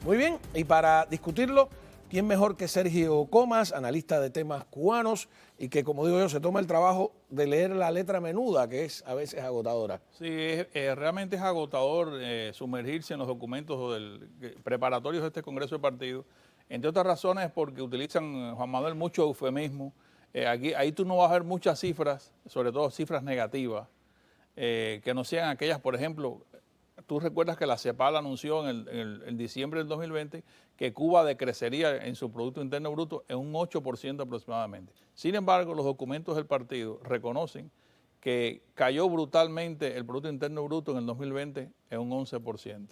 Muy bien, y para discutirlo, ¿quién mejor que Sergio Comas, analista de temas cubanos y que, como digo yo, se toma el trabajo de leer la letra menuda, que es a veces agotadora? Sí, realmente es agotador sumergirse en los documentos preparatorios de este Congreso de Partido, entre otras razones porque utilizan, Juan Manuel, mucho eufemismo. Ahí tú no vas a ver muchas cifras, sobre todo cifras negativas, que no sean aquellas, por ejemplo, tú recuerdas que la CEPAL anunció en diciembre del 2020 que Cuba decrecería en su Producto Interno Bruto en un 8% aproximadamente. Sin embargo, los documentos del partido reconocen que cayó brutalmente el Producto Interno Bruto en el 2020 en un 11%.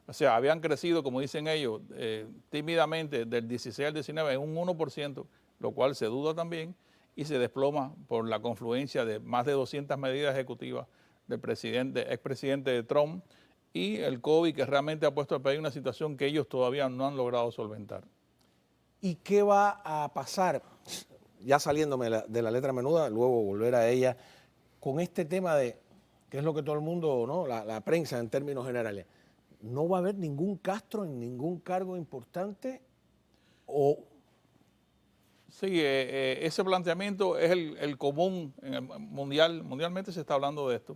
O sea, habían crecido, como dicen ellos, tímidamente del 16 al 19 en un 1%, lo cual se duda también y se desploma por la confluencia de más de 200 medidas ejecutivas del expresidente Trump y el COVID, que realmente ha puesto al país en una situación que ellos todavía no han logrado solventar. ¿Y qué va a pasar, ya saliéndome de la letra menuda, luego volver a ella, con este tema de, que es lo que todo el mundo, ¿no? La prensa en términos generales? ¿No va a haber ningún Castro en ningún cargo importante? ¿O Sí, ese planteamiento es el común mundialmente se está hablando de esto.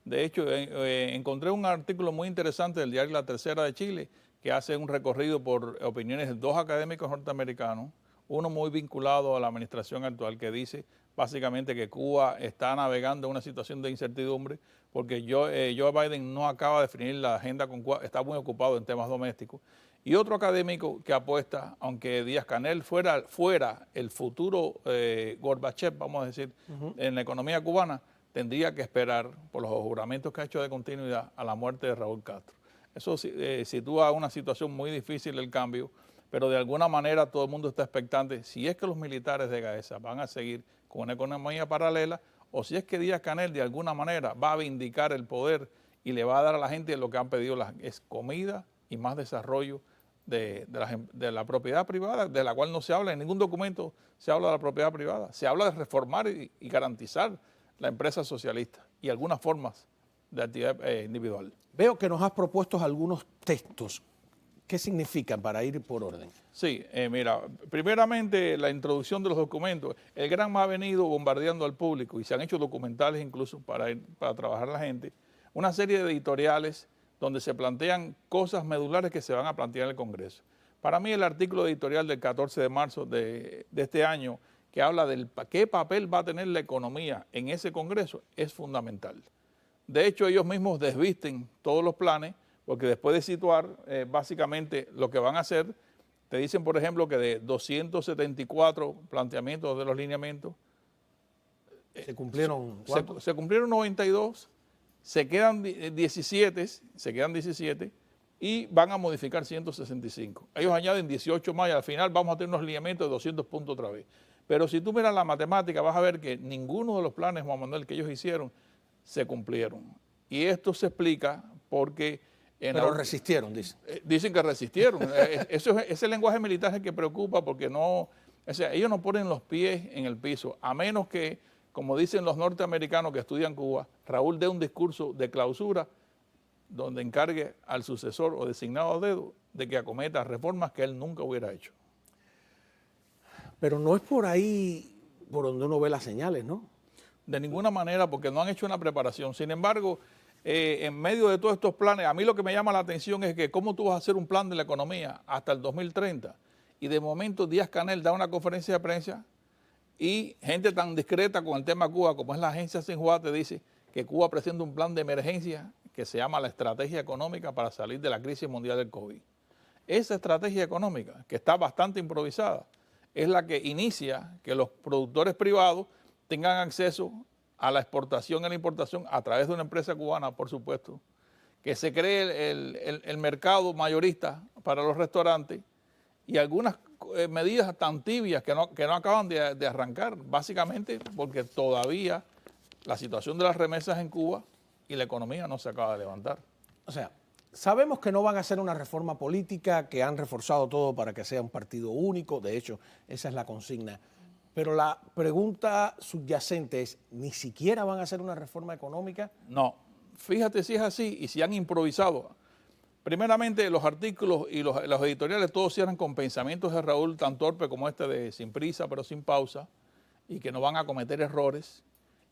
De hecho, encontré un artículo muy interesante del diario La Tercera de Chile que hace un recorrido por opiniones de dos académicos norteamericanos, uno muy vinculado a la administración actual, que dice básicamente que Cuba está navegando en una situación de incertidumbre porque Joe Biden no acaba de definir la agenda con Cuba, está muy ocupado en temas domésticos. Y otro académico que apuesta, aunque Díaz-Canel fuera el futuro Gorbachev, vamos a decir, en la economía cubana, tendría que esperar, por los juramentos que ha hecho de continuidad, a la muerte de Raúl Castro. Eso sitúa una situación muy difícil el cambio, pero de alguna manera todo el mundo está expectante si es que los militares de Gaesa van a seguir con una economía paralela o si es que Díaz-Canel de alguna manera va a vindicar el poder y le va a dar a la gente lo que han pedido, es comida y más desarrollo de la propiedad privada, de la cual no se habla en ningún documento, se habla de la propiedad privada, se habla de reformar y garantizar la empresa socialista y algunas formas de actividad individual. veo que nos has propuesto algunos textos? ¿Qué significan para ir por orden? Sí, mira, primeramente la introducción de los documentos. El Granma ha venido bombardeando al público y se han hecho documentales incluso para trabajar la gente, una serie de editoriales donde se plantean cosas medulares que se van a plantear en el Congreso. Para mí el artículo editorial del 14 de marzo de este año, que habla del qué papel va a tener la economía en ese Congreso, es fundamental. De hecho, ellos mismos desvisten todos los planes, porque después de situar básicamente lo que van a hacer, te dicen, por ejemplo, que de 274 planteamientos de los lineamientos, ¿Se cumplieron se, cuántos? se cumplieron 92, se quedan 17 y van a modificar 165. Ellos añaden 18 más y al final vamos a tener unos lineamientos de 200 puntos otra vez. Pero si tú miras la matemática, vas a ver que ninguno de los planes, Juan Manuel, que ellos hicieron, se cumplieron. Y esto se explica porque... Pero resistieron, dicen. Dicen que resistieron. Ese lenguaje militar es el que preocupa porque no, o sea, ellos no ponen los pies en el piso, a menos que, como dicen los norteamericanos que estudian Cuba, Raúl dé un discurso de clausura donde encargue al sucesor o designado a dedo de que acometa reformas que él nunca hubiera hecho. Pero no es por ahí por donde uno ve las señales, ¿no? De ninguna manera, porque no han hecho una preparación. Sin embargo, en medio de todos estos planes, a mí lo que me llama la atención es que cómo tú vas a hacer un plan de la economía hasta el 2030 y de momento Díaz-Canel da una conferencia de prensa y gente tan discreta con el tema Cuba como es la agencia Xinhua te dice que Cuba presenta un plan de emergencia que se llama la estrategia económica para salir de la crisis mundial del COVID. Esa estrategia económica, que está bastante improvisada, es la que inicia que los productores privados tengan acceso a la exportación y la importación a través de una empresa cubana, por supuesto, que se cree el mercado mayorista para los restaurantes y algunas medidas tan tibias que no acaban de arrancar, básicamente porque todavía la situación de las remesas en Cuba y la economía no se acaba de levantar. O sea, sabemos que no van a hacer una reforma política, que han reforzado todo para que sea un partido único, de hecho, esa es la consigna. Pero la pregunta subyacente es, ¿ni siquiera van a hacer una reforma económica? No, fíjate si es así y si han improvisado. Primeramente, los artículos y los editoriales todos cierran con pensamientos de Raúl tan torpe como este de sin prisa pero sin pausa y que no van a cometer errores.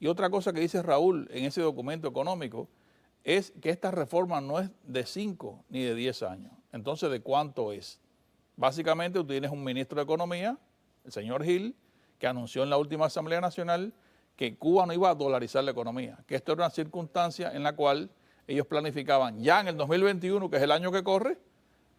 Y otra cosa que dice Raúl en ese documento económico es que esta reforma no es de 5 ni de 10 años. Entonces, ¿de cuánto es? Básicamente, tú tienes un ministro de Economía, el señor Gil, que anunció en la última Asamblea Nacional que Cuba no iba a dolarizar la economía, que esto era una circunstancia en la cual ellos planificaban ya en el 2021, que es el año que corre,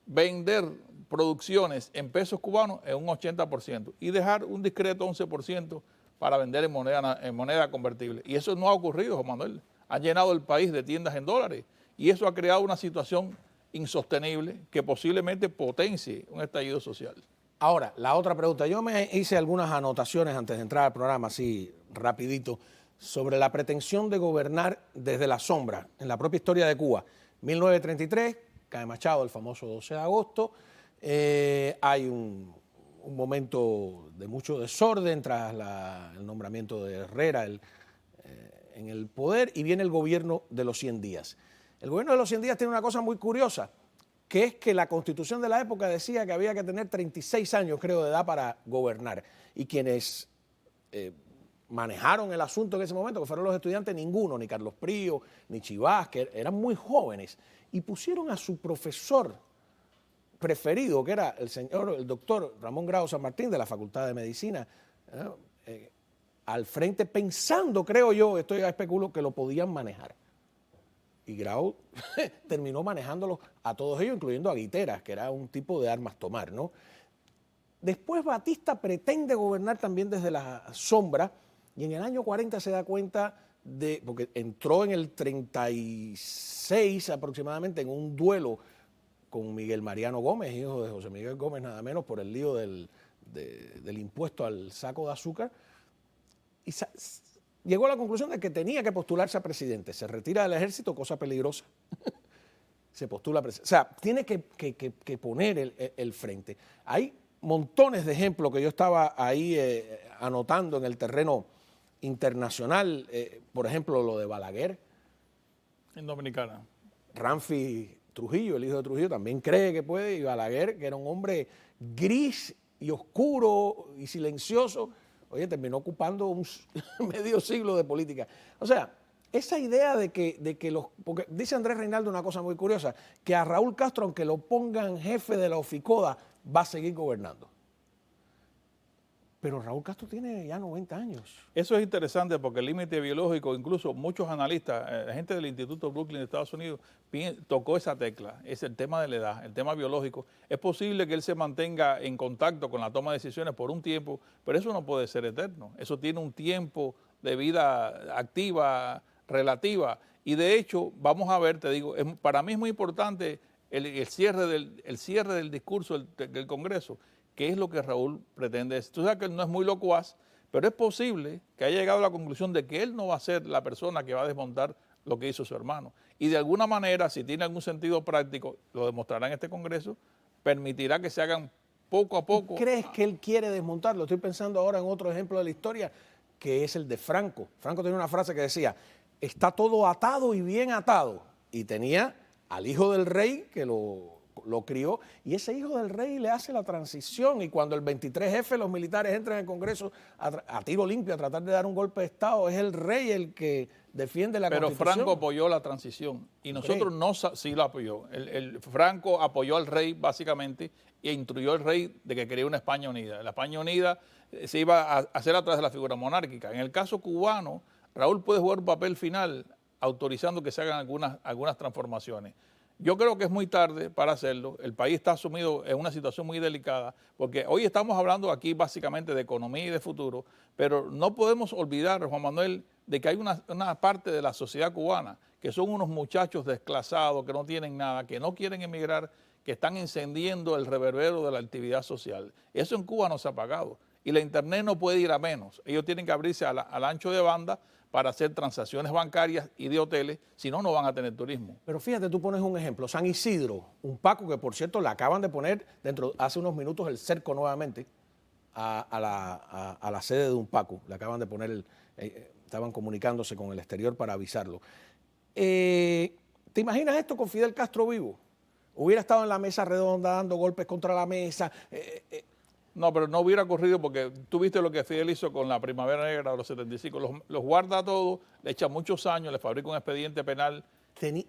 vender producciones en pesos cubanos en un 80% y dejar un discreto 11% para vender en moneda convertible. Y eso no ha ocurrido, Juan Manuel. Han llenado el país de tiendas en dólares y eso ha creado una situación insostenible que posiblemente potencie un estallido social. Ahora, la otra pregunta. Yo me hice algunas anotaciones antes de entrar al programa, así rapidito, sobre la pretensión de gobernar desde la sombra en la propia historia de Cuba. 1933, cae Machado, el famoso 12 de agosto. Hay un momento de mucho desorden tras el nombramiento de Herrera en el poder y viene el gobierno de los 100 días. El gobierno de los 100 días tiene una cosa muy curiosa, que es que la constitución de la época decía que había que tener 36 años, creo, de edad para gobernar. Y quienes manejaron el asunto en ese momento, que fueron los estudiantes, ninguno, ni Carlos Prío, ni Chivás, que eran muy jóvenes, y pusieron a su profesor preferido, que era el doctor Ramón Grau San Martín, de la Facultad de Medicina, al frente, pensando, creo yo, esto ya especulo, que lo podían manejar. Y Grau terminó manejándolo a todos ellos, incluyendo a Guiteras, que era un tipo de armas tomar, ¿no? Después Batista pretende gobernar también desde la sombra y en el año 40 se da cuenta porque entró en el 36 aproximadamente en un duelo con Miguel Mariano Gómez, hijo de José Miguel Gómez, nada menos, por el lío del impuesto al saco de azúcar. Y llegó a la conclusión de que tenía que postularse a presidente. Se retira del ejército, cosa peligrosa. Se postula a presidente. O sea, tiene que poner el frente. Hay montones de ejemplos que yo estaba ahí anotando en el terreno internacional. Por ejemplo, lo de Balaguer. En Dominicana. Ramfi Trujillo, el hijo de Trujillo, también cree que puede. Y Balaguer, que era un hombre gris y oscuro y silencioso, oye, terminó ocupando un medio siglo de política. O sea, esa idea de que porque dice Andrés Reinaldo una cosa muy curiosa, que a Raúl Castro, aunque lo pongan jefe de la Oficoda, va a seguir gobernando. Pero Raúl Castro tiene ya 90 años. Eso es interesante porque el límite biológico, incluso muchos analistas, la gente del Instituto Brooklyn de Estados Unidos, tocó esa tecla, es el tema de la edad, el tema biológico. Es posible que él se mantenga en contacto con la toma de decisiones por un tiempo, pero eso no puede ser eterno. Eso tiene un tiempo de vida activa, relativa. Y de hecho, vamos a ver, te digo, para mí es muy importante el cierre del discurso del Congreso. ¿Qué es lo que Raúl pretende? Tú sabes que él no es muy locuaz, pero es posible que haya llegado a la conclusión de que él no va a ser la persona que va a desmontar lo que hizo su hermano. Y de alguna manera, si tiene algún sentido práctico, lo demostrará en este Congreso, permitirá que se hagan poco a poco. ¿Crees que él quiere desmontarlo? Estoy pensando ahora en otro ejemplo de la historia, que es el de Franco. Franco tenía una frase que decía, está todo atado y bien atado. Y tenía al hijo del rey que lo crió, y ese hijo del rey le hace la transición, y cuando el 23F los militares entran en el Congreso a tiro limpio a tratar de dar un golpe de Estado, es el rey el que defiende la Constitución. Pero Franco apoyó la transición, y nosotros no, sí lo apoyó. Franco apoyó al rey básicamente, e instruyó al rey de que quería una España unida. La España unida se iba a hacer a través de la figura monárquica. En el caso cubano, Raúl puede jugar un papel final autorizando que se hagan algunas transformaciones. Yo creo que es muy tarde para hacerlo. El país está sumido en una situación muy delicada, porque hoy estamos hablando aquí básicamente de economía y de futuro, pero no podemos olvidar, Juan Manuel, de que hay una parte de la sociedad cubana que son unos muchachos desclasados, que no tienen nada, que no quieren emigrar, que están encendiendo el reverbero de la actividad social. Eso en Cuba no se ha pagado. Y la internet no puede ir a menos. Ellos tienen que abrirse al ancho de banda para hacer transacciones bancarias y de hoteles, si no, no van a tener turismo. Pero fíjate, tú pones un ejemplo, San Isidro, un Paco que por cierto le acaban de poner hace unos minutos el cerco nuevamente a la sede de un Paco, le acaban de poner, estaban comunicándose con el exterior para avisarlo. ¿Te imaginas esto con Fidel Castro vivo? hubiera estado en la mesa redonda dando golpes contra la mesa. No, pero no hubiera ocurrido porque tú viste lo que Fidel hizo con la Primavera Negra de los 75. Los guarda todos, le echa muchos años, le fabrica un expediente penal.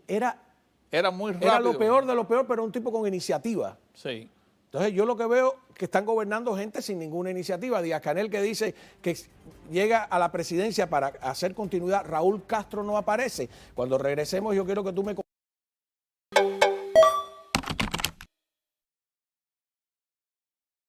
Era muy rápido. Era lo peor de lo peor, pero un tipo con iniciativa. Sí. Entonces yo lo que veo que están gobernando gente sin ninguna iniciativa. Díaz-Canel, que dice que llega a la presidencia para hacer continuidad. Raúl Castro no aparece. Cuando regresemos yo quiero que tú me